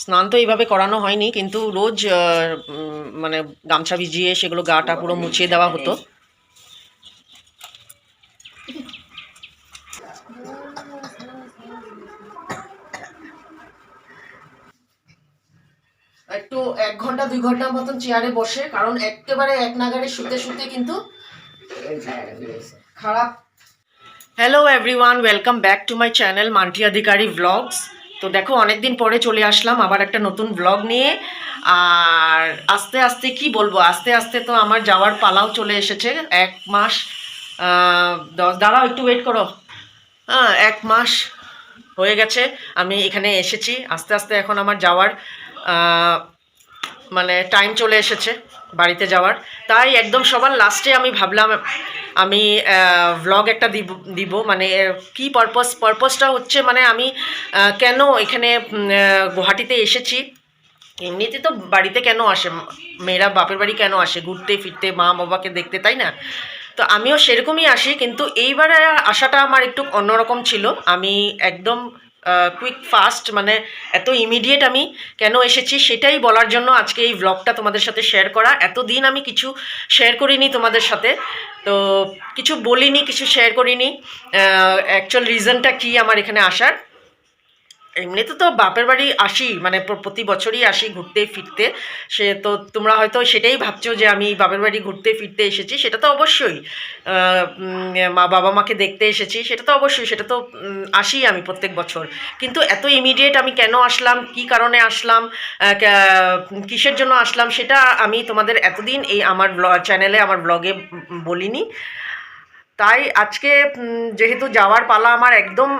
স্নান তো এইভাবে করানো হয়নি, কিন্তু রোজ মানে গামছা ভিজিয়ে সেগুলো গাটা পুরো মুছিয়ে দেওয়া হতো। একটু 1 ঘন্টা 2 ঘন্টার মতন চেয়ারে বসে, কারণ একেবারে এক নাগারে শুতে শুতে কিন্তু খারাপ। Hello everyone, welcome back to my channel Manti Adhikari blogs. তো দেখো, অনেকদিন পরে চলে আসলাম আবার একটা নতুন ব্লগ নিয়ে। আর আস্তে আস্তে কি বলবো, আস্তে আস্তে তো আমার যাওয়ার পালাও চলে এসেছে। 1 মাস, দাঁড়াও একটু ওয়েট করো। 1 মাস হয়ে গেছে আমি এখানে এসেছি। আস্তে আস্তে এখন আমার যাওয়ার মানে টাইম চলে এসেছে বাড়িতে যাওয়ার। তাই একদম সবার লাস্টে আমি ভাবলাম আমি ভ্লগ একটা দিব মানে কি পারপাসটা হচ্ছে, মানে আমি কেন এখানে গুয়াহাটিতে এসেছি। এমনিতে তো বাড়িতে কেন আসে মেয়েরা, বাপের বাড়ি কেন আসে? ঘুরতে ফিরতে, মা বাবাকে দেখতে, তাই না? তো আমিও সেরকমই আসি, কিন্তু এইবারে আসাটা আমার একটু অন্যরকম ছিল। আমি একদম কুইক ফাস্ট, মানে এত ইমিডিয়েট আমি কেন এসেছি সেটাই বলার জন্য আজকে এই ব্লগটা তোমাদের সাথে শেয়ার করা। এতদিন আমি কিছু শেয়ার করিনি তোমাদের সাথে, তো কিছু বলিনি, কিছু শেয়ার করিনি। অ্যাকচুয়াল রিজনটা কি আমার এখানে আসার। এমনিতে তো বাপের বাড়ি আসি, মানে প্রতি বছরই আসি ঘুরতে ফিরতে। সে তো তোমরা হয়তো সেটাই ভাবছো যে আমি বাপের বাড়ি ঘুরতে ফিরতে এসেছি, সেটা তো অবশ্যই। বাবা মাকে দেখতে এসেছি, সেটা তো অবশ্যই, সেটা তো আসি আমি প্রত্যেক বছর। কিন্তু এত ইমিডিয়েট আমি কেন আসলাম, কি কারণে আসলাম, কিসের জন্য আসলাম, সেটা আমি তোমাদের এতদিন এই আমার চ্যানেলে, আমার ব্লগে বলিনি। তাই আজকে যেহেতু যাওয়ার পালা আমার একদম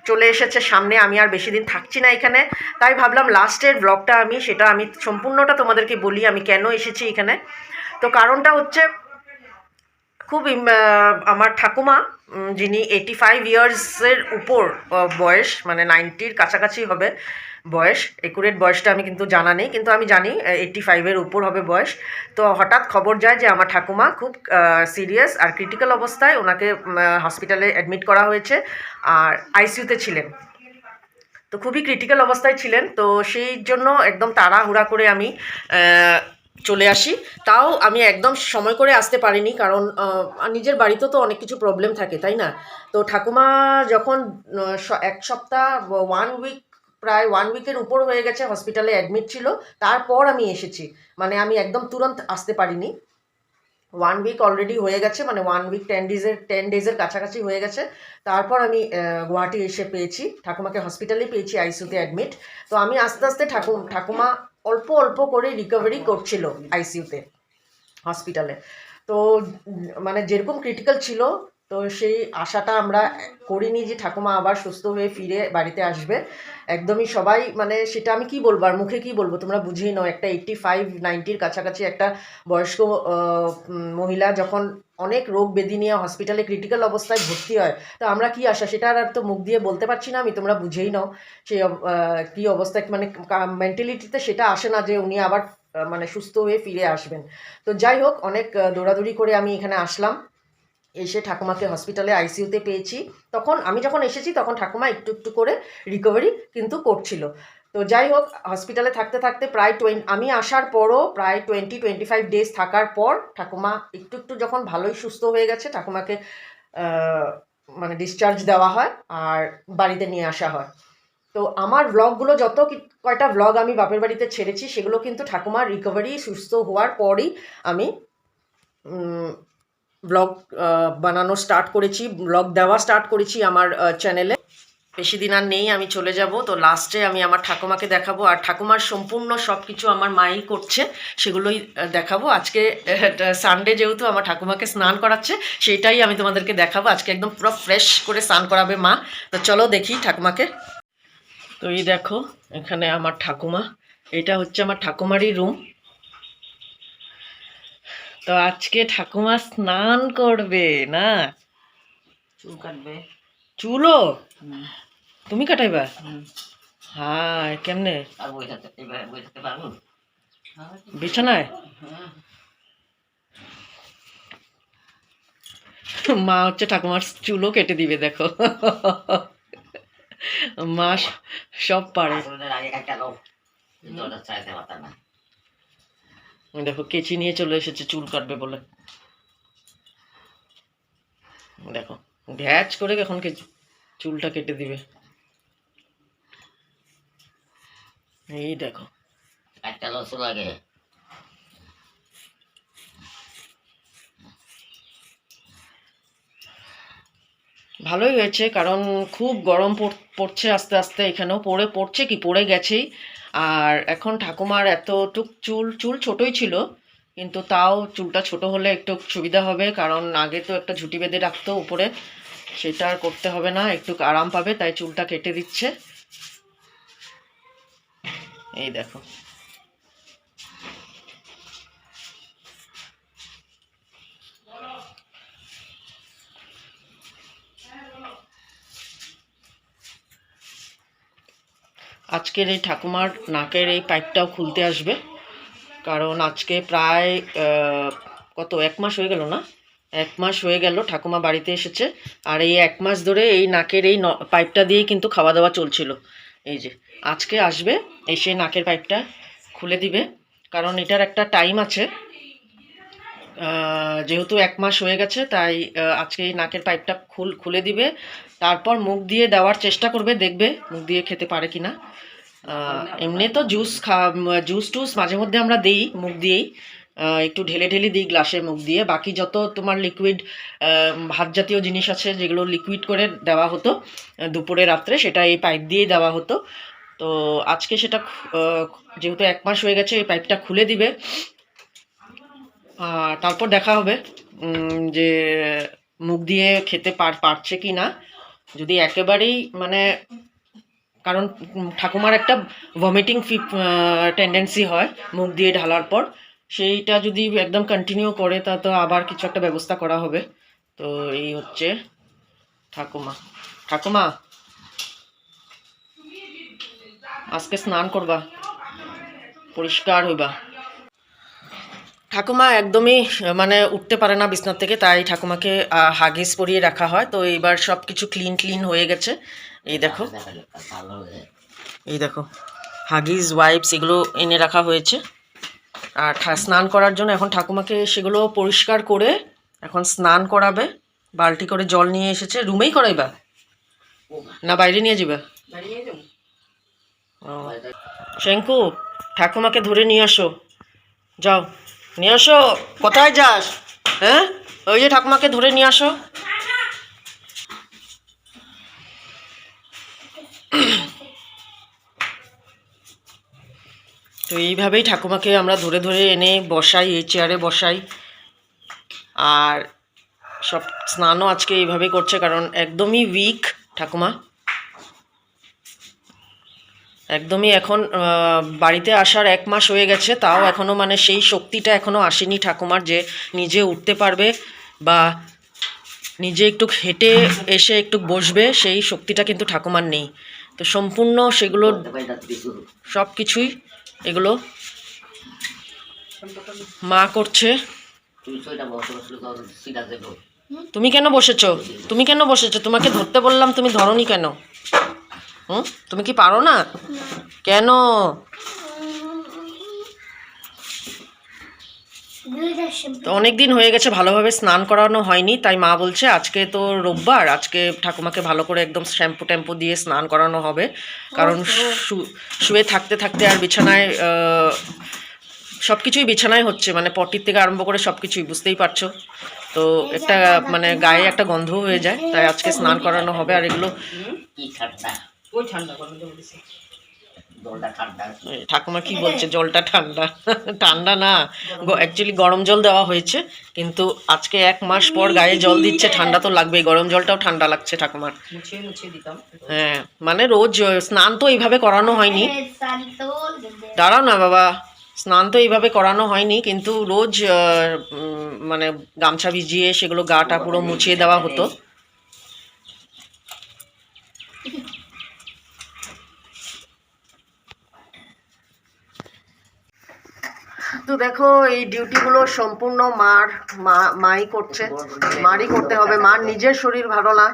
চলে এসেছে সামনে, আমি আর বেশি দিন থাকছি না এখানে। তাই ভাবলাম লাস্টের ব্লগটা সেটা আমি সম্পূর্ণটা তোমাদেরকে বলি আমি কেন এসেছি এখানে। তো কারণটা হচ্ছে খুব আমার ঠাকুমা, যিনি 85 ইয়ার্সের উপর বয়স, মানে 90-র কাছাকাছি হবে বয়স। একুরেট বয়সটা আমি কিন্তু জানা নেই, কিন্তু আমি জানি 85-এর উপর হবে বয়স। তো হঠাৎ খবর যায় যে আমার ঠাকুমা খুব সিরিয়াস আর ক্রিটিক্যাল অবস্থায়, ওনাকে হসপিটালে অ্যাডমিট করা হয়েছে আর আইসিইউতে ছিলেন। তো খুবই ক্রিটিক্যাল অবস্থায় ছিলেন, তো সেই জন্য একদম তাড়াহুড়া করে আমি চলে আসি। তাও আমি একদম সময় করে আসতে পারিনি, কারণ নিজের বাড়িতেও তো অনেক কিছু প্রবলেম থাকে, তাই না? তো ঠাকুমা যখন 1 সপ্তাহ, 1 উইক, প্রায় 1 উইকের উপর হয়ে গেছে হসপিটালে অ্যাডমিট ছিল, তারপর আমি এসেছি। মানে আমি একদম তুরন্ত আসতে পারিনি। 1 উইক অলরেডি হয়ে গেছে, মানে 1 উইক 10 ডেজের কাছাকাছি হয়ে গেছে। তারপর আমি গুয়াহাটি এসে পেয়েছি ঠাকুমাকে, হসপিটালেই পেয়েছি আইসিইউতে অ্যাডমিট। তো আমি আস্তে আস্তে ঠাকুমা অল্প অল্প করে রিকভারি করছিল আইসিইউতে, হসপিটালে। তো মানে যেরকম ক্রিটিক্যাল ছিল, তো সেই আশাটা আমরা করিনি যে ঠাকুমা আবার সুস্থ হয়ে ফিরে বাড়িতে আসবে। একদমই সবাই, মানে সেটা আমি কি বলবো, আর মুখে কি বলবো, তোমরা বুঝেই নাও। একটা 85-90-র কাছাকাছি একটা বয়স্ক মহিলা যখন অনেক রোগ ব্যাধি নিয়ে হসপিটালে ক্রিটিক্যাল অবস্থায় ভর্তি হয়, তো আমরা কি আশা, সেটা আর তো মুখ দিয়ে বলতে পারছি না আমি, তোমরা বুঝেই নাও সেই কী অবস্থায়, মানে মেন্টালিটিতে সেটা আসে না যে উনি আবার মানে সুস্থ হয়ে ফিরে আসবেন। তো যাই হোক, অনেক দৌড়াদৌড়ি করে আমি এখানে আসলাম। এসে ঠাকুমাকে হসপিটালে আইসিইউতে পেয়েছি। তখন আমি যখন এসেছি তখন ঠাকুমা একটু একটু করে রিকভারি কিন্তু করছিল। তো যাই হোক, হসপিটালে থাকতে থাকতে প্রায় আমি আসার পরও প্রায় 20-25 ডেজ থাকার পর ঠাকুমা একটু একটু যখন ভালোই সুস্থ হয়ে গেছে, ঠাকুমাকে মানে ডিসচার্জ দেওয়া হয় আর বাড়িতে নিয়ে আসা হয়। তো আমার ব্লগগুলো যত কয়টা ব্লগ আমি বাপের বাড়িতে ছেড়েছি, সেগুলো কিন্তু ঠাকুমার রিকভারি, সুস্থ হওয়ার পরই আমি ব্লগ বানানো স্টার্ট করেছি, ব্লগ দেওয়া স্টার্ট করেছি আমার চ্যানেলে। বেশি দিন আর নেই, আমি চলে যাব। তো লাস্টে আমি আমার ঠাকুমাকে দেখাবো, আর ঠাকুমার সম্পূর্ণ সব কিছু আমার মাই করছে, সেগুলোই দেখাবো আজকে। সানডে যেহেতু আমার ঠাকুমাকে স্নান করাচ্ছে, সেটাই আমি তোমাদেরকে দেখাবো আজকে। একদম পুরো ফ্রেশ করে স্নান করাবে মা। তো চলো দেখি ঠাকুমাকে। তো এই দেখো, এখানে আমার ঠাকুমা, এটা হচ্ছে আমার ঠাকুমারই রুম। তো আজকে ঠাকুমা স্নান করবে না, চুল কাটবে। চুলও তুমি কাটাইবা? হ্যাঁ, কেমনে? আর বই থাকতে পারবো বিছানায়? মা হচ্ছে ঠাকুমার চুলও কেটে দিবে, দেখো। মা সব পারে। আগে একটা দাও। জলটা চাইতে পারতাম না। দেখো কেচি নিয়ে চলে এসেছে চুল কাটবে বলে। দেখো ভ্যাচ করে এখন চুলটা কেটে দিবে। এই দেখো একটা লসু লাগে। ভালোই হয়েছে, কারণ খুব গরম পড়ছে আস্তে আস্তে, এখানেও পড়ছে কি পড়ে গেছেই। আর এখন ঠাকুমার এতটুক চুল ছোটই ছিল, কিন্তু তাও চুলটা ছোট হলে একটু সুবিধা হবে, কারণ আগে তো একটা ঝুঁটি বেঁধে রাখতো উপরে, সেটা আর করতে হবে না, একটু আরাম পাবে, তাই চুলটা কেটে দিচ্ছে। এই দেখো আজকের এই ঠাকুমার নাকের এই পাইপটাও খুলতে আসবে, কারণ আজকে প্রায় কত 1 মাস হয়ে গেল না, 1 মাস হয়ে গেল ঠাকুমা বাড়িতে এসেছে। আর এই 1 মাস ধরে এই নাকের এই পাইপটা দিয়েই কিন্তু খাওয়া দাওয়া চলছিল। এই যে আজকে আসবে, এসে নাকের পাইপটা খুলে দিবে, কারণ এটার একটা টাইম আছে। যেহেতু 1 মাস হয়ে গেছে, তাই আজকে এই নাকের পাইপটা খুলে দিবে, তারপর মুখ দিয়ে দেওয়ার চেষ্টা করবে, দেখবে মুখ দিয়ে খেতে পারে কিনা। এমনি তো জুস টুস মাঝে মধ্যে আমরা দিই মুখ দিয়েই, একটু ঢেলে দিই গ্লাসে মুখ দিয়ে। বাকি যত তোমার লিকুইড ভাত জাতীয় জিনিস আছে, যেগুলো লিকুইড করে দেওয়া হতো দুপুরে রাত্রে, সেটা এই পাইপ দিয়েই দেওয়া হতো। তো আজকে সেটা যেহেতু 1 মাস হয়ে গেছে, এই পাইপটা খুলে দিবে, তারপর দেখা হবে যে মুখ দিয়ে খেতে পারছে কি না। যদি একেবারেই মানে, কারণ ঠাকুমার একটা ভমিটিং টেন্ডেন্সি হয় মুখ দিয়ে ঢালার পর, সেইটা যদি একদম কন্টিনিউ করে তা তো আবার কিছু একটা ব্যবস্থা করা হবে। তো এই হচ্ছে ঠাকুমা আজকে স্নান করবা, পরিষ্কার হইবা। ঠাকুমা একদমই মানে উঠতে পারে না বিছনার থেকে, তাই ঠাকুমাকে হাগিস পরিয়ে রাখা হয়। তো এইবার সব কিছু ক্লিন হয়ে গেছে। এই দেখো হাগিস ওয়াইপস এগুলো এনে রাখা হয়েছে। আর স্নান করার জন্য এখন ঠাকুমাকে সেগুলো পরিষ্কার করে এখন স্নান করাবে। বালতি করে জল নিয়ে এসেছে। রুমেই করাইবা না বাইরে নিয়ে যাবে? শঙ্কু, ঠাকুমাকে ধরে নিয়ে আসো, যাও নিয়ে আসো। কোথায় যাস? হ্যাঁ, ওই যে ঠাকুমাকে ধরে নিয়ে আসো। তো এইভাবেই ঠাকুমাকে আমরা ধরে এনে বসাই, এই চেয়ারে বসাই। আর সব স্নানও আজকে এইভাবেই করছে, কারণ একদমই উইক ঠাকুমা, একদমই। এখন বাড়িতে আসার 1 মাস হয়ে গেছে, তাও এখনও মানে সেই শক্তিটা এখনও আসেনি ঠাকুমার, যে নিজে উঠতে পারবে বা নিজে একটু হেঁটে এসে একটু বসবে, সেই শক্তিটা কিন্তু ঠাকুমার নেই। তো সম্পূর্ণ সেগুলো সব কিছুই এগুলো মা করছে। তুমি কেন বসেছো? তোমাকে ধরতে বললাম, তুমি ধরোনি কেন? তুমি কি পারো না? কেন? তো অনেক দিন হয়ে গেছে ভালোভাবে স্নান করানো হয়নি, তাই মা বলছে আজকে তো রোববার, আজকে ঠাকুমাকে ভালো করে একদম শ্যাম্পু দিয়ে স্নান করানো হবে। কারণ শুয়ে থাকতে আর বিছানায় সব কিছুই বিছানায় হচ্ছে, মানে পটির থেকে আরম্ভ করে সব কিছুই, বুঝতেই পারছো। তো একটা মানে গায়ে একটা গন্ধ হয়ে যায়, তাই আজকে স্নান করানো হবে। আর এগুলো ঠাকুমা কি বলছে, জলটা ঠান্ডা? ঠান্ডা না, অ্যাকচুয়ালি গরম জল দেওয়া হয়েছে, কিন্তু আজকে 1 মাস পর গায়ে জল দিচ্ছে, ঠান্ডা তো লাগবেই। গরম জলটাও ঠান্ডা লাগছে ঠাকুমার। হ্যাঁ, মানে রোজ স্নান তো এইভাবে করানো হয়নি। দাঁড়াও না বাবা, স্নান তো এইভাবে করানো হয়নি, কিন্তু রোজ মানে গামছা ভিজিয়ে সেগুলো গাটা পুরো মুছিয়ে দেওয়া হতো। তো দেখো এই ডিউটিগুলো সম্পূর্ণ মাই করছে, মারই করতে হবে। মার নিজের শরীর ভালো না,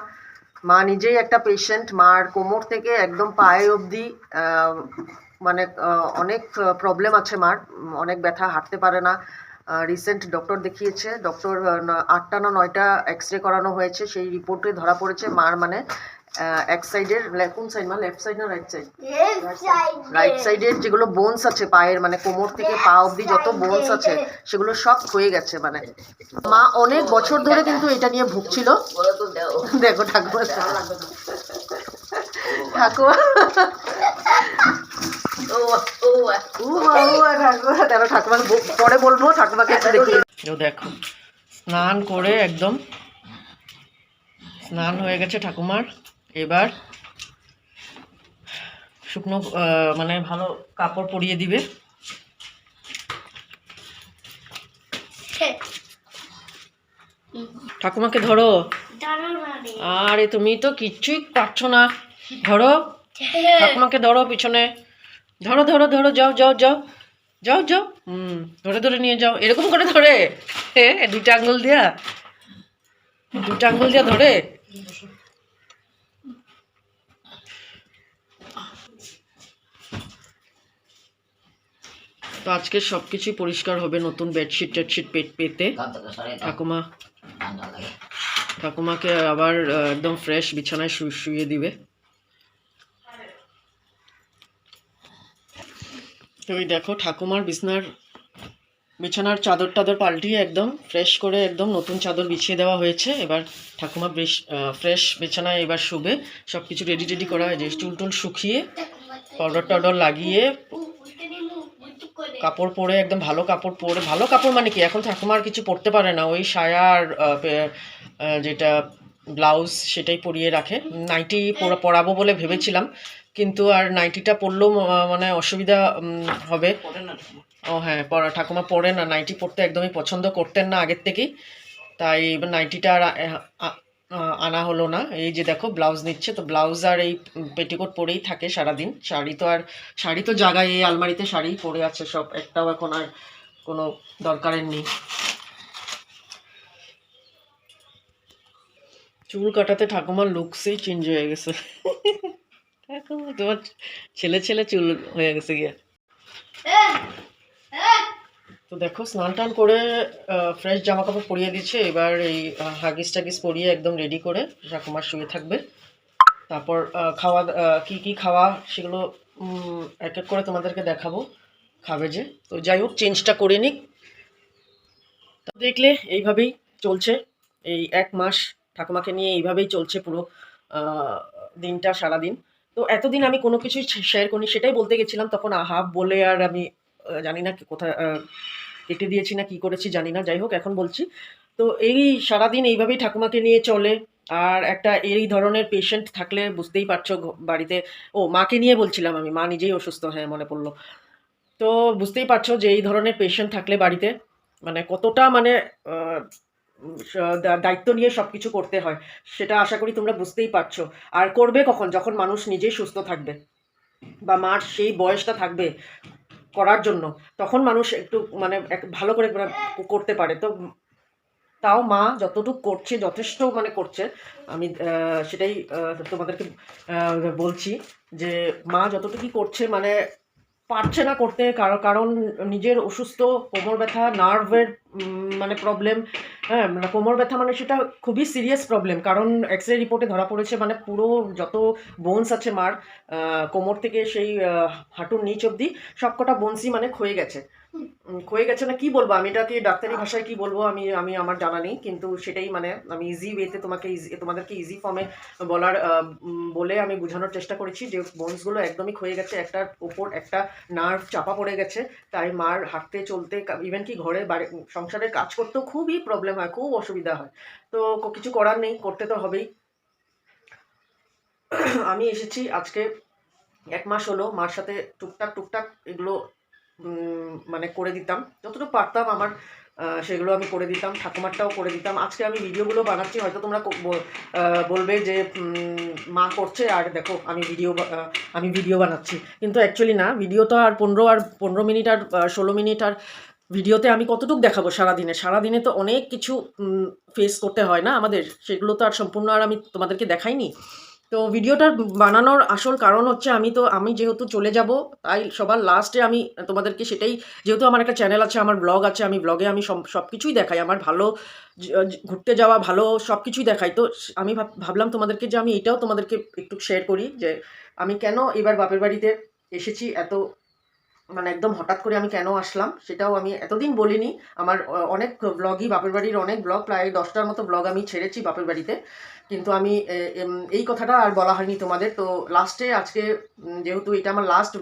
মা নিজেই একটা পেশেন্ট। মার কোমর থেকে একদম পায়ে অবধি মানে অনেক প্রবলেম আছে মার, অনেক ব্যথা, হাঁটতে পারে না। রিসেন্ট ডক্টর দেখিয়েছে, ডক্টর 8টা না 9টা এক্স রে করানো হয়েছে, সেই রিপোর্টে ধরা পড়েছে মার মানে এক সাইডের, কোন সাইড মা, লেফট সাইড না রাইট সাইড? রাইট সাইডের যেগুলো বোনস আছে পায়ের, মানে কোমর থেকে পা অবধি যত বোনস আছে সেগুলো সব ক্ষয়ে গেছে। মানে মা অনেক বছর ধরে কিন্তু এটা নিয়ে ভুগছিল। দেখো ঠাকুমা, ঠাকুমা দেখো ঠাকুমা, পরে বলবো, ঠাকুমাকে একটু দেখি। দেখো স্নান করে একদম স্নান হয়ে গেছে ঠাকুমার। এবার শুকনো মানে ভালো কাপড় পরিয়ে দিবে। ঠাকুমাকে ধরো। আরে তুমি তো কিচ্ছুই পারছো না, ধরো ঠাকুমাকে, ধরো পিছনে, ধরো ধরো ধরো, যাও যাও যাও যাও যাও, ধরে ধরে নিয়ে যাও, এরকম করে ধরে, দুইটা আঙ্গুল দিয়া, দুইটা আঙ্গুল দিয়া ধরে। তো আজকে সব কিছুই পরিষ্কার হবে, নতুন বেডশিট টেডশিট পেতে ঠাকুমা, ঠাকুমাকে আবার একদম ফ্রেশ বিছানায় শুয়ে দিবে। তো এই দেখো ঠাকুমার বিছানার চাদর টাদর পাল্টিয়ে একদম ফ্রেশ করে একদম নতুন চাদর বিছিয়ে দেওয়া হয়েছে। এবার ঠাকুমা বেশ ফ্রেশ বিছানায় এবার শুবে। সব কিছু রেডি টেডি করা হয়েছে, চুল টুল শুকিয়ে পাউডার টাউডার লাগিয়ে কাপড় পরে একদম ভালো কাপড় পরে, ভালো কাপড় মানে কি, এখন ঠাকুমার কিছু পরতে পারে না, ওই সায়া আর যেটা ব্লাউজ সেটাই পরিয়ে রাখে। নাইটি পরাবো বলে ভেবেছিলাম, কিন্তু আর নাইটিটা পরলেও মানে অসুবিধা হবে। ও হ্যাঁ, ঠাকুমা পরে না, নাইটি পরতে একদমই পছন্দ করতেন না আগের থেকেই, তাই নাইটিটা আর আনা হলো না। এই যে দেখো ব্লাউজ নিচ্ছে, তো ব্লাউজ আর এই পেটিকোট পরেই থাকে সারাদিন। শাড়ি তো জায়গায় এই আলমারিতে শাড়ি পরে আছে সব, একটাও এখন আর কোনো দরকারের নেই। চুল কাটাতে ঠাকুমার লুকসই চেঞ্জ হয়ে গেছে। ঠাকুমা তোমার ছেলে ছেলে চুল হয়ে গেছে গিয়া। তো দেখো স্নান টান করে ফ্রেশ জামা কাপড় পরিয়ে দিচ্ছে। এবার এই হাগিস টাগিস পরিয়ে একদম রেডি করে ঠাকুমার শুয়ে থাকবে। তারপর খাওয়া কি খাওয়া সেগুলো এক এক করে তোমাদেরকে দেখাবো, খাবে যে। তো যাই হোক, চেঞ্জটা করে নিক। দেখলে এইভাবেই চলছে, এই 1 মাস ঠাকুমাকে নিয়ে এইভাবেই চলছে পুরো দিনটা, সারাদিন। তো এতদিন আমি কোনো কিছুই শেয়ার করিনি, সেটাই বলতে গেছিলাম, তখন হাফ বলে আর আমি জানি না কোথায় কেটে দিয়েছি না কি করেছি জানি না। যাই হোক, এখন বলছি। তো এই সারাদিন এইভাবেই ঠাকুমাকে নিয়ে চলে। আর একটা এই ধরনের পেশেন্ট থাকলে বুঝতেই পারছো বাড়িতে, মাকে নিয়ে বলছিলাম আমি, মা নিজেই অসুস্থ, হ্যাঁ মনে পড়লো। তো বুঝতেই পারছো যে এই ধরনের পেশেন্ট থাকলে বাড়িতে মানে কতটা মানে দায়িত্ব নিয়ে সব কিছু করতে হয়, সেটা আশা করি তোমরা বুঝতেই পারছো। আর করবে কখন, যখন মানুষ নিজেই সুস্থ থাকবে বা মার সেই বয়সটা থাকবে করার জন্য, তখন মানুষ একটু মানে ভালো করে করতে পারে। তো তাও মা যতটুকু করছে, যথেষ্ট মানে করছে। আমি সেটাই তোমাদেরকে বলছি যে মা যতটুকুই করছে মানে পারছে না করতে, কারণ নিজের অসুস্থ, কোমর ব্যথা, নার্ভের মানে প্রবলেম। হ্যাঁ, মানে কোমর ব্যথা মানে সেটা খুবই সিরিয়াস প্রবলেম, কারণ এক্স রে রিপোর্টে ধরা পড়েছে মানে পুরো যত বোনস আছে মার, কোমর থেকে সেই হাঁটুর নিচ অবধি সবকটা বোনসই মানে ক্ষয়ে গেছে না, কি বলবো আমি এটাকে ডাক্তারি ভাষায় কি বলবো আমি আমার জানা নেই, কিন্তু সেটাই মানে আমি ইজি ওয়েতে তোমাদেরকে ইজি ফর্মে বলে আমি বোঝানোর চেষ্টা করেছি যে বোনসগুলো একদমই ক্ষয়ে গেছে, একটার উপর একটা নার্ভ চাপা পড়ে গেছে, তাই মার হাঁটতে চলতে, ইভেন কি ঘরে সংসারের কাজ করতেও খুবই প্রবলেম হয়, খুব অসুবিধা হয়। তো কিছু করার নেই, করতে তো হবেই। আমি এসেছি আজকে 1 মাস হলো, মার সাথে টুকটাক এগুলো মানে করে দিতাম, যতটুকু পারতাম আমার সেগুলো আমি করে দিতাম, ঠাকুমারটাও করে দিতাম। আজকে আমি ভিডিওগুলো বানাচ্ছি, হয়তো তোমরা বলবে যে মা করছে আর দেখো আমি ভিডিও বানাচ্ছি, কিন্তু অ্যাকচুয়ালি না। ভিডিও তো আর 15 মিনিট আর 16 মিনিট আর ভিডিওতে আমি কতটুকু দেখাবো সারাদিনে তো অনেক কিছু ফেস করতে হয় না আমাদের, সেগুলো তো আর সম্পূর্ণ আর আমি তোমাদেরকে দেখাইনি। তো ভিডিওটা বানানোর আসল কারণ হচ্ছে আমি যেহেতু চলে যাব, তাই সবার লাস্টে আমি তোমাদেরকে সেটাই, যেহেতু আমার একটা চ্যানেল আছে, আমার ব্লগ আছে, আমি ব্লগে আমি সব কিছুই দেখাই, আমার ভালো ঘুরতে যাওয়া, ভালো সব কিছুই দেখাই। তো আমি ভাবলাম তোমাদেরকে যে আমি এটাও তোমাদেরকে একটু শেয়ার করি যে আমি কেন এবার বাপের বাড়িতে এসেছি, এত মানে একদম হঠাৎ করে আমি কেন আসলাম সেটাও আমি এতদিন বলিনি। আমার অনেক ব্লগই, বাপের বাড়ির অনেক ব্লগ, প্রায় 10টার মতো ব্লগ আমি ছেড়েছি বাপের বাড়িতে, কিন্তু আমি এই কথাটা আর বলা হয়নি তোমাদের। তো লাস্টে আজকে যেহেতু এটা আমার লাস্ট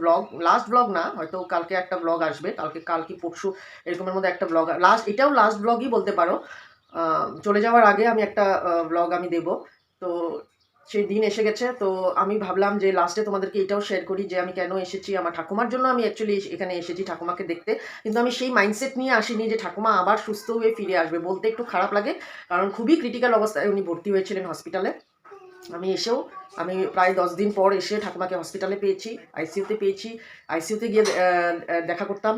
ব্লগ না, হয়তো কালকে একটা ব্লগ আসবে, কালকে পরশু এরকমের মধ্যে একটা ব্লগ, এটাও লাস্ট ব্লগই বলতে পারো। চলে যাওয়ার আগে আমি একটা ব্লগ আমি দেব। তো সেই দিন এসে গেছে, তো আমি ভাবলাম যে লাস্টে তোমাদেরকে এটাও শেয়ার করি যে আমি কেন এসেছি। আমার ঠাকুমার জন্য আমি অ্যাকচুয়ালি এখানে এসেছি, ঠাকুমাকে দেখতে, কিন্তু আমি সেই মাইন্ডসেট নিয়ে আসিনি যে ঠাকুমা আবার সুস্থ হয়ে ফিরে আসবে। বলতে একটু খারাপ লাগে, কারণ খুবই ক্রিটিক্যাল অবস্থায় উনি ভর্তি হয়েছিলেন হসপিটালে। আমি প্রায় 10 দিন পর এসে ঠাকুমাকে হসপিটালে পেয়েছি, আইসিইউতে পেয়েছি, আইসিইউতে গিয়ে দেখা করতাম।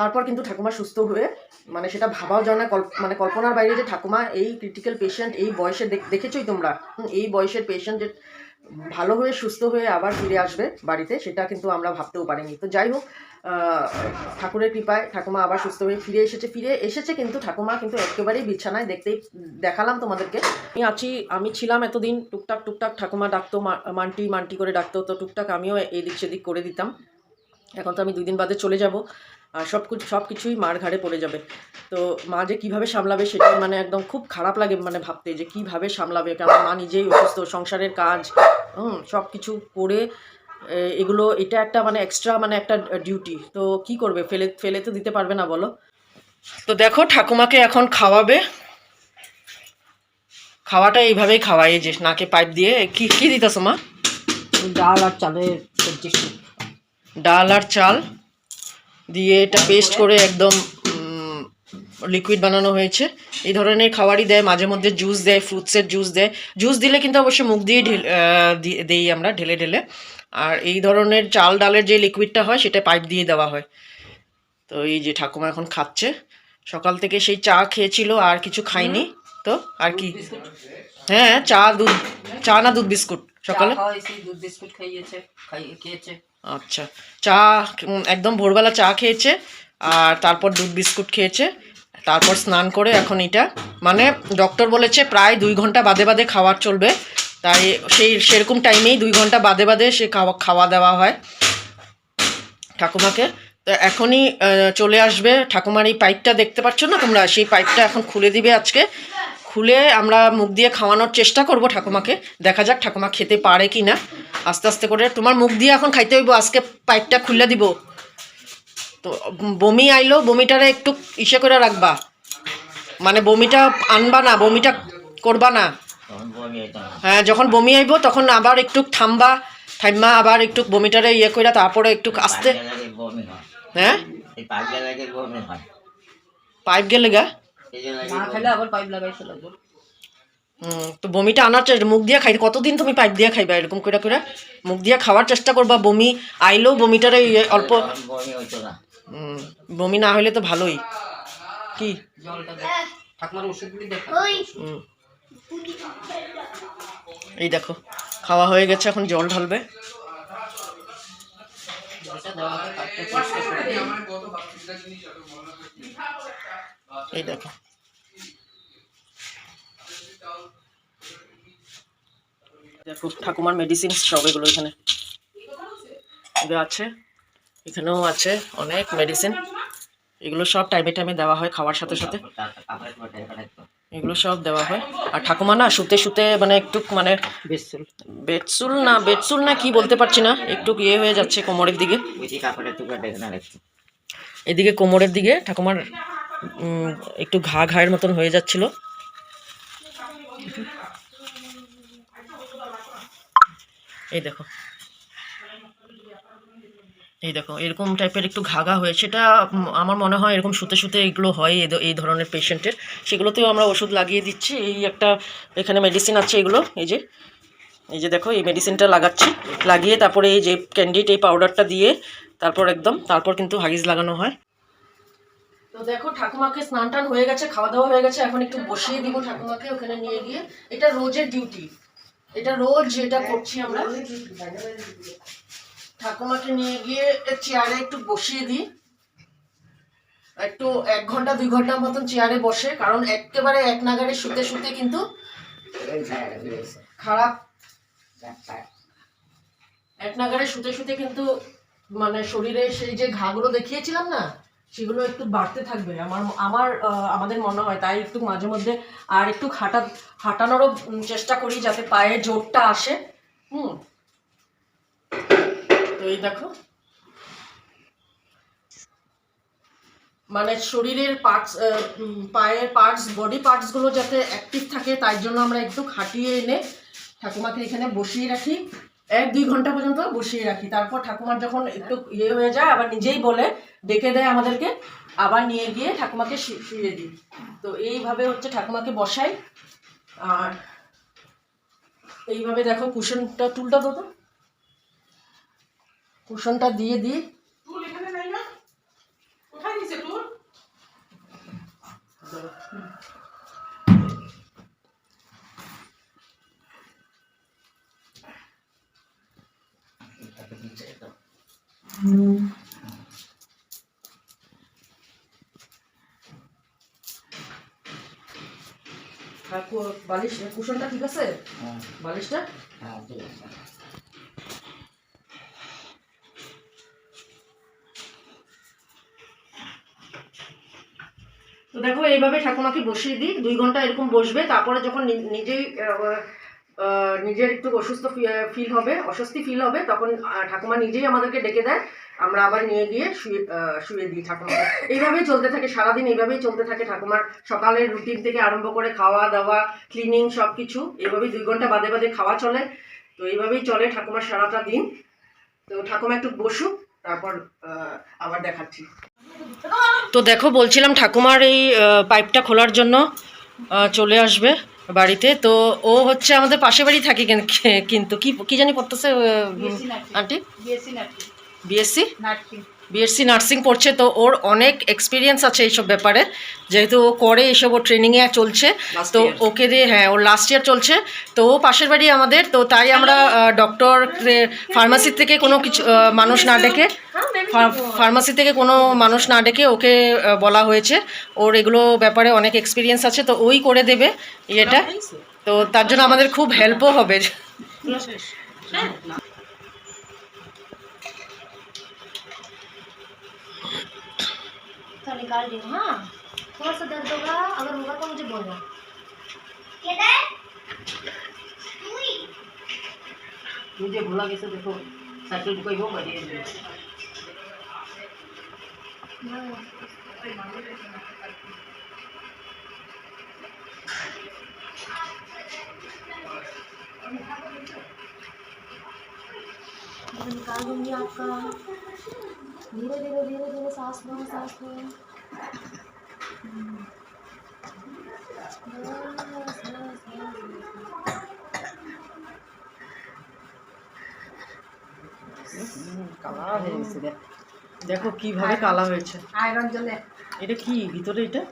তারপর কিন্তু ঠাকুমা সুস্থ হয়ে, মানে সেটা ভাবাও যায় না, মানে কল্পনার বাইরে যে ঠাকুমা এই ক্রিটিক্যাল পেশেন্ট, এই বয়সে দেখেছোই তোমরা, এই বয়সের পেশেন্ট যে ভালো হয়ে সুস্থ হয়ে আবার ফিরে আসবে বাড়িতে, সেটা কিন্তু আমরা ভাবতেও পারিনি। তো যাই হোক, ঠাকুরের কৃপায় ঠাকুমা আবার সুস্থ হয়ে ফিরে এসেছে, কিন্তু ঠাকুমা কিন্তু একেবারেই বিছানায়, দেখালাম তোমাদেরকে। আমি ছিলাম এতদিন, টুকটাক ঠাকুমা ডাকতো, মান্টি করে ডাকতো, তো টুকটাক আমিও এদিক সেদিক করে দিতাম। এখন তো আমি 2 দিন বাদে চলে যাব, আর সব কিছুই মার ঘাড়ে পড়ে যাবে। তো মা যে কীভাবে সামলাবে সেটাই মানে একদম খুব খারাপ লাগে মানে ভাবতে, যে কীভাবে সামলাবে, কারণ মা নিজেই অসুস্থ, সংসারের কাজ সব কিছু করে এটা একটা মানে এক্সট্রা মানে একটা ডিউটি, তো কি করবে, ফেলে তো দিতে পারবে না বলো। তো দেখো ঠাকুমাকে এখন খাওয়াটা এইভাবেই খাওয়াই, যে নাকে পাইপ দিয়ে। কি দিতেছো মা? ডাল আর চালের সবজি, ডাল আর চাল দিয়ে এটা পেস্ট করে একদম লিকুইড বানানো হয়েছে। এই ধরনের খাবারই দেয়, মাঝে মধ্যে জুস দেয়, ফ্রুটসের জুস দেয়। জুস দিলে কিন্তু অবশ্যই মুখ দিয়ে দেই আমরা ঢেলে। আর এই ধরনের চাল ডালের যে লিকুইডটা হয় সেটা পাইপ দিয়ে দেওয়া হয়। তো এই যে ঠাকুমা এখন খাচ্ছে, সকাল থেকে সেই চা খেয়েছিল, আর কিছু খাইনি। তো আর কি, হ্যাঁ চা না দুধ বিস্কুট সকালে দুধ বিস্কুট খেয়েছে। আচ্ছা, চা একদম ভোরবেলা চা খেয়েছে, আর তারপর দুধ বিস্কুট খেয়েছে, তারপর স্নান করে এখন এটা মানে ডক্টর বলেছে প্রায় 2 ঘন্টা বাদে খাওয়ার চলবে, তাই সেরকম টাইমেই 2 ঘন্টা বাদে সে খাওয়া দেওয়া হয় ঠাকুমাকে। তো এখনই চলে আসবে ঠাকুমার এই পাইপটা দেখতে পাচ্ছ না তোমরা, সেই পাইপটা এখন খুলে দিবে আজকে। খুলে আমরা মুখ দিয়ে খাওয়ানোর চেষ্টা করব ঠাকুমাকে, দেখা যাক ঠাকুমা খেতে পারে কি না। আস্তে করে তোমার মুখ দিয়ে এখন খাইতে হইব, আজকে পাইপটা খুলে দিব। তো বমি আইলো, বমিটারে একটু ইসে করে রাখবা, মানে বমিটা আনবা না, বমিটা করবা না। হ্যাঁ, যখন বমি আইব তখন আবার একটু থামা আবার একটু বমিটারে ইয়ে করে, তারপরে একটু আস্তে। হ্যাঁ, পাইপ গেলে গা তো বমিটা আনার চেষ্টা, মুখ দিয়ে খাইতে কতদিন তুমি পাইপ দিয়ে খাইবা, এরকম করে মুখ দিয়ে খাওয়ার চেষ্টা করবা। বমি আইলেও বমিটারে অল্প, বমি না হইলে তো ভালোই। কি এই দেখো খাওয়া হয়ে গেছে, এখন জল ঢালবে। এই দেখো ঠাকুমার মেডিসিন সব এগুলো এখানে আছে, এখানেও আছে অনেক মেডিসিন। এগুলো সব টাইমে দেওয়া হয় খাওয়ার সাথে সাথে, এগুলো সব দেওয়া হয়। আর ঠাকুমা না শুতে মানে একটু মানে বেডসুল না কি বলতে পারছি না, একটু ইয়ে হয়ে যাচ্ছে কোমরের দিকে, এদিকে কোমরের দিকে ঠাকুমার একটু ঘায়ের মতন হয়ে যাচ্ছিল। এই দেখো এরকম টাইপের একটু ঘা হয়েছে, এটা আমার মনে হয় এরকম শুতে এগুলো হয় এই ধরনের পেশেন্টের, সেগুলোতেও আমরা ওষুধ লাগিয়ে দিচ্ছি। এই একটা এখানে মেডিসিন আছে, এগুলো এই যে দেখো এই মেডিসিনটা লাগিয়ে তারপরে এই যে ক্যান্ডিড এই পাউডারটা দিয়ে তারপর কিন্তু হাগিজ লাগানো হয়। তো দেখো ঠাকুমাকে স্নান টান হয়ে গেছে, খাওয়া দাওয়া হয়ে গেছে, এখন একটু বসিয়ে দিব ঠাকুমাকে ওখানে নিয়ে গিয়ে। এটা রোজের ডিউটি, এটা রোজ এটা করছি আমরা। ঠাকুমাকে নিয়ে গিয়ে চেয়ারে একটু বসিয়ে দিই, একটু 1 ঘন্টা 2 ঘন্টার মতন চেয়ারে বসে, কারণ একেবারে এক নাগারে শুতে শুতে কিন্তু খারাপ, এক নাগারে শুতে শুতে কিন্তু মানে শরীরে সেই যে ঘাগুলো দেখিয়েছিলাম না, সেগুলো একটু বাড়তে থাকবে আমাদের মনে হয়। তাই একটু মাঝে মধ্যে আর একটু হাঁটানোরও চেষ্টা করি যাতে পায়ে জোরটা আসে। তো এই দেখো, মানে শরীরের পার্টস, পায়ের পার্টস, বডি পার্টসগুলো যাতে অ্যাক্টিভ থাকে, তাই জন্য আমরা একটু খাটিয়ে এনে ঠাকুমাকে এখানে বসিয়ে রাখি, 1-2 ঘন্টা পর্যন্ত বসিয়ে রাখি। তারপর ঠাকুমার যখন একটু ইয়ে হয়ে যায়, আবার নিজেই বলে ডেকে দেয় আমাদেরকে, আবার নিয়ে গিয়ে ঠাকুমাকে শুয়ে দিই। তো এইভাবে হচ্ছে ঠাকুমাকে বসাই। আর এইভাবে দেখো কুশনটা, টুলটা তো কুশনটা দিয়ে দিই। বালিশ, কুশনটা ঠিক আছে? বালিশটা ঠিক আছে। তো দেখো এইভাবে ঠাকুমাকে বসিয়ে দিই, 2 ঘন্টা এরকম বসবে। তারপরে যখন নিজেই নিজের একটু অস্বস্তি ফিল হবে, তখন ঠাকুমা নিজেই আমাদেরকে ডেকে দেয়, আমরা আবার নিয়ে গিয়ে শুয়ে দিই ঠাকুমাকে। এইভাবেই চলতে থাকে সারাদিন, এইভাবেই চলতে থাকে ঠাকুমার সকালের রুটিন থেকে আরম্ভ করে খাওয়া দাওয়া, ক্লিনিং, সব কিছু এইভাবেই 2 ঘন্টা বাদে বাদে খাওয়া চলে। তো এইভাবেই চলে ঠাকুমার সারাটা দিন। তো ঠাকুমা একটু বসুক, তারপর আবার দেখাচ্ছি। তো দেখো, বলছিলাম ঠাকুমার এই পাইপটা খোলার জন্য চলে আসবে বাড়িতে। তো ও হচ্ছে আমাদের পাশে বাড়ি থাকে, কিন্তু কি জানি পড়তেছে আন্টি, বিএসসি নার্সিং পড়ছে। তো ওর অনেক এক্সপিরিয়েন্স আছে এইসব ব্যাপারে, যেহেতু ও করে এইসব, ও ট্রেনিংয়ে চলছে। তো ওকে দিয়ে, হ্যাঁ, ওর লাস্ট ইয়ার চলছে। তো ও পাশের বাড়ি আমাদের। তো তাই আমরা ডক্টর, ফার্মাসি থেকে কোনো কিছু মানুষ না ডেকে ওকে বলা হয়েছে। ওর এগুলো ব্যাপারে অনেক এক্সপিরিয়েন্স আছে, তো ওই করে দেবে এটা। তো তার জন্য আমাদের খুব হেল্পও হবে। तो निकाल दी। हाँ, थोड़ा सा दर्द होगा, अगर होगा तो मुझे बोलना। मुझे भूला कैसे, देखो साइकिल कोई हो बढ़िया। निकाल दूंगी आपका। धीरे धीरे धीरे धीरे सांस लो, सांस लो। কালা হয়েছে, দেখো কিভাবে কালা হয়েছে। आयरन जले, এটা কি ভিতরে, এটা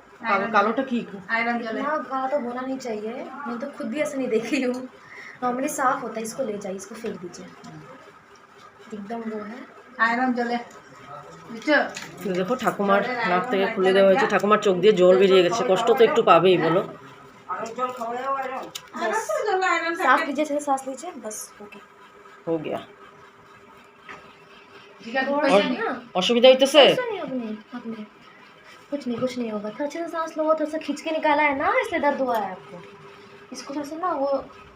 কালোটা কি? आयरन जले। ना काला तो होना नहीं चाहिए, मैं तो खुद भी ऐसे नहीं देखी हूँ। नॉर्मली साफ होता है, इसको ले जाइए, इसको फेंक दीजिए, एकदम वो है। आयरन जले। দেখো ঠাকুমার নাক থেকে খুলে দেওয়া হয়েছে, ঠাকুমার চোখ দিয়ে জল বেরিয়ে গেছে। কষ্ট তো একটু পাবেই, বলো। साफ लीजिए, से सांस लीजिए, बस ओके हो गया। थोड़ा सा ना, অসুবিধা হইতেছে? ऐसा नहीं, अब नहीं, अब नहीं, कुछ नहीं होगा। थोड़ा अच्छे से सांस लो, थोड़ा सा खींच के निकाला है ना, इसलिए दर्द हुआ है आपको। इसको थोड़ा सा ना, वो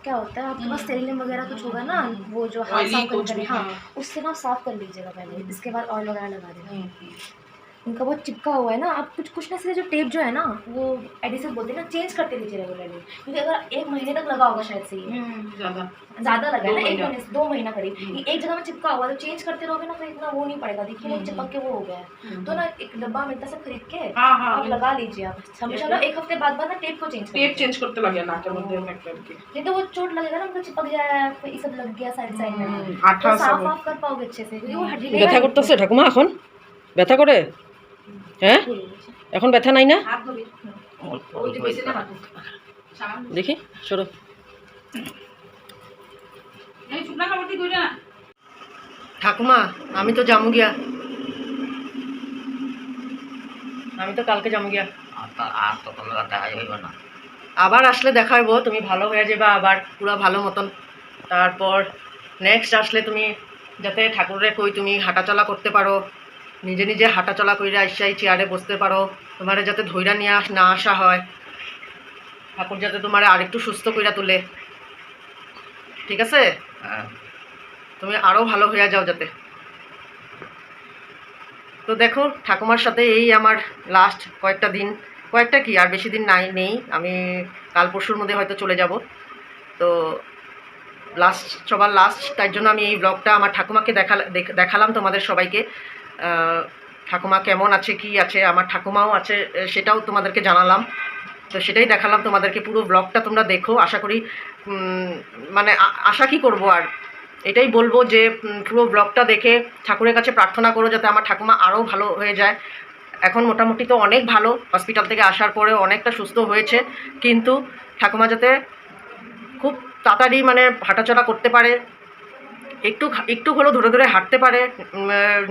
क्या होता है, आपके पास स्टेरिलियम वगैरह कुछ होगा ना, वो जो हाथ साफ करने, हाँ, उससे ना साफ कर लीजिएगा पहले, इसके बाद ऑयल वगैरह लगा देना। इनका वो चिपका हुआ है ना, आप कुछ ना, से जो टेप जो है ना, वो एडिसिव बोलते हैं ना, चेंज करते लीजिए रेगुलरली, क्योंकि अगर 1 महीने तक लगा होगा शायद से, ये ज़्यादा लगा है ना, 1 महीने से 2 महीना करीब, ये एक जगह में चिपका हुआ, तो चेंज करते रहोगे ना, तो इतना वो नहीं पड़ेगा। देखिए ना, चिपक के वो हो गया है। तो ना एक डब्बा मिलता है, सब खरीद के आप लगा लीजिए। आप हमेशा ना 1 हफ्ते बाद ना टेप को चेंज করতে লাগে নাকের মধ্যে একটা আর কি। नहीं तो वो चोट लगेगा ना, मतलब चिपक जाए, फिर ये सब लग गया साइड में, আঠা तो সব साफ कर पाओगे अच्छे से, क्योंकि वो हड्डी ব্যথা করতেছে ঠাকুমা? এখন ব্যথা করে? হ্যাঁ, এখন ব্যথা নাই না? हाथ धोबी, ওই যে বেশি না হাত। দেখি, সরো। ঠাকুমা আমি তো যাবো গিয়া, আমি তো কালকে যাবো গিয়া। আর তো কোনো দেখা হইব না। আবার আসলে দেখা হইব, তুমি ভালো হয়ে যাবে আবার পুরো ভালো মতন। তারপর নেক্সট আসলে তুমি যাতে ঠাকুরের কই তুমি হাঁটাচলা করতে পারো, নিজে নিজে হাঁটাচলা কইরা আইসাই চেয়ারে বসতে পারো, তোমার যাতে ধৈর্য নিয়ে না আসা হয়, ঠাকুর যাতে তোমার আরেকটু সুস্থ কইরা তুলে, ঠিক আছে? হ্যাঁ, তুমি আরও ভালো হয়ে যাও যাতে। তো দেখো ঠাকুমার সাথে এই আমার লাস্ট কয়েকটা দিন, কয়েকটা কি আর বেশি দিন নেই, আমি কাল পরশুর মধ্যে হয়তো চলে যাব। তো সবার লাস্ট, তাই জন্য আমি এই ব্লগটা আমার ঠাকুমাকে দেখালাম তোমাদের সবাইকে। ঠাকুমা কেমন আছে, কি আছে, আমার ঠাকুমাও আছে সেটাও তোমাদেরকে জানালাম। তো সেটাই দেখালাম তোমাদেরকে, পুরো ব্লগটা তোমরা দেখো। আশা করি মানে আশা কি করব আর, এটাই বলবো যে পুরো ব্লগটা দেখে ঠাকুরের কাছে প্রার্থনা করো যাতে আমার ঠাকুমা আরও ভালো হয়ে যায়। এখন মোটামুটি তো অনেক ভালো, হসপিটাল থেকে আসার পরে অনেকটা সুস্থ হয়েছে, কিন্তু ঠাকুমা যাতে খুব তাড়াতাড়ি মানে হাঁটাচলা করতে পারে, একটু হলেও ধরে ধরে হাঁটতে পারে,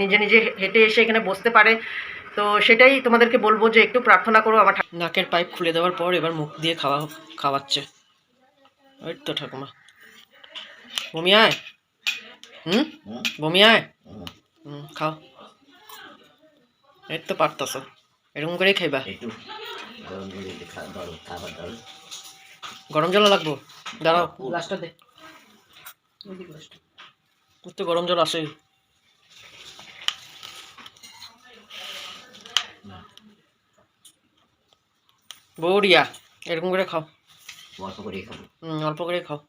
নিজে নিজে হেঁটে এসে এখানে বসতে পারে। তো সেটাই তোমাদেরকে বলবো যে একটু প্রার্থনা করো। আমার নাকের পাইপ খুলে দেওয়ার পর এবার মুখ দিয়ে খাওয়াচ্ছে। ওই তো ঠাকুমা বমি আয়, বমি আয়, খাও, এই তো পারতাছ, এরকম করেই খাইবা। একটু গরম জল দিয়ে খাবার দাও। গরম জল লাগবো, দাঁড়াও, গ্লাসটা দে, ওই দিকে গ্লাসটা। তো গরম জল আসে। বৌরিয়া এরকম করে খাও, অল্প করে খাবো। অল্প করে খাও।